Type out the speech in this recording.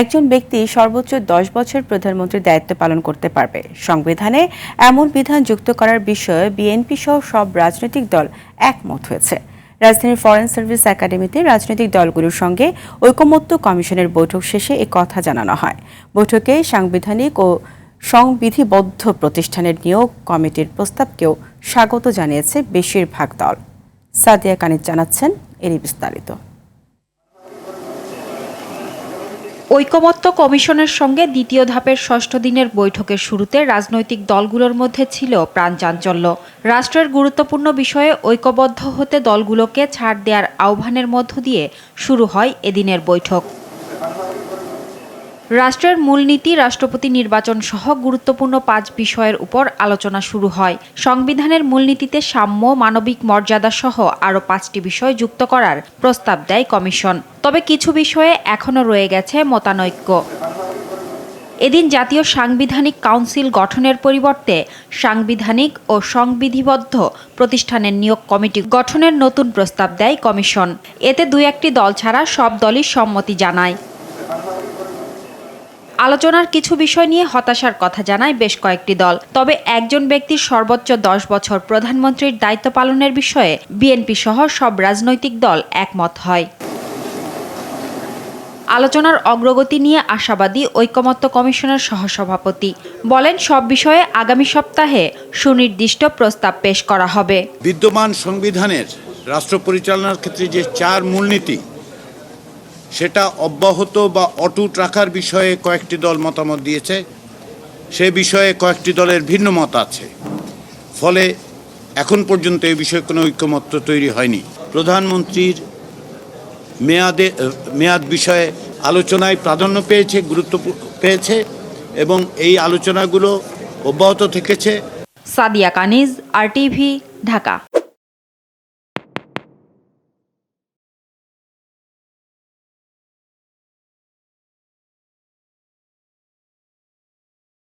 একজন ব্যক্তি সর্বোচ্চ 10 বছর প্রধানমন্ত্রীর দায়িত্ব পালন করতে পারবে। সংবিধানে এমন বিধান যুক্ত করার বিষয়ে বিএনপি সহ সব রাজনৈতিক দল একমত হয়েছে। রাজধানীর ফরেন সার্ভিস একাডেমিতে রাজনৈতিক দলগুলোর সঙ্গে ঐকমত্য কমিশনের বৈঠক শেষে এ কথা জানানো হয়। বৈঠকে সাংবিধানিক ও সংবিধিবদ্ধ প্রতিষ্ঠানের নিয়োগ কমিটির প্রস্তাবকেও স্বাগত জানিয়েছে বেশিরভাগ দল। সাদিয়া কানিজ জানাচ্ছেন এরই বিস্তারিত। ঐকমত্য কমিশনের সঙ্গে দ্বিতীয় ধাপের ষষ্ঠ দিনের বৈঠকের শুরুতে রাজনৈতিক দলগুলোর মধ্যে ছিল প্রাণচাঞ্চল্য। রাষ্ট্রের গুরুত্বপূর্ণ বিষয়ে ঐক্যবদ্ধ হতে দলগুলোকে ছাড় দেওয়ার আহ্বানের মধ্য দিয়ে শুরু হয় এদিনের বৈঠক। রাষ্ট্রের মূলনীতি, রাষ্ট্রপতি নির্বাচন সহ গুরুত্বপূর্ণ 5 বিষয়ের উপর আলোচনা শুরু হয়। সংবিধানের মূলনীতিতে সাম্য, মানবিক মর্যাদা সহ আরও 5টি বিষয় যুক্ত করার প্রস্তাব দেয় কমিশন। তবে কিছু বিষয়ে এখনও রয়ে গেছে মতানৈক্য। এদিন জাতীয় সাংবিধানিক কাউন্সিল গঠনের পরিবর্তে সাংবিধানিক ও সংবিধিবদ্ধ প্রতিষ্ঠানের নিয়োগ কমিটি গঠনের নতুন প্রস্তাব দেয় কমিশন। এতে 2-1টি দল ছাড়া সব দলই সম্মতি জানায়। আলোচনার কিছু বিষয় নিয়ে হতাশার কথা জানায় বেশ কয়েকটি দল। তবে একজন ব্যক্তির সর্বোচ্চ 10 বছর প্রধানমন্ত্রীর দায়িত্ব পালনের বিষয়ে বিএনপি সহ সব রাজনৈতিক দল একমত হয়। আলোচনার অগ্রগতি নিয়ে আশাবাদী ঐকমত্য কমিশনের সহসভাপতি। বলেন, সব বিষয়ে আগামী সপ্তাহে সুনির্দিষ্ট প্রস্তাব পেশ করা হবে। বিদ্যমান সংবিধানের রাষ্ট্র পরিচালনার ক্ষেত্রে যে 4 মূলনীতি সেটা অব্যাহত বা অটুট রাখার বিষয়ে কয়েকটি দল মতামত দিয়েছে। সে বিষয়ে কয়েকটি দলের ভিন্ন মত আছে। ফলে এখন পর্যন্ত এই বিষয়ে কোনো ঐকমত্য তৈরি হয়নি। প্রধানমন্ত্রীর মেয়াদ বিষয়ে আলোচনায় প্রাধান্য পেয়েছে, গুরুত্ব পেয়েছে এবং এই আলোচনাগুলো অব্যাহত থেকেছে। সাদিয়া কানিজ, RTV, ঢাকা।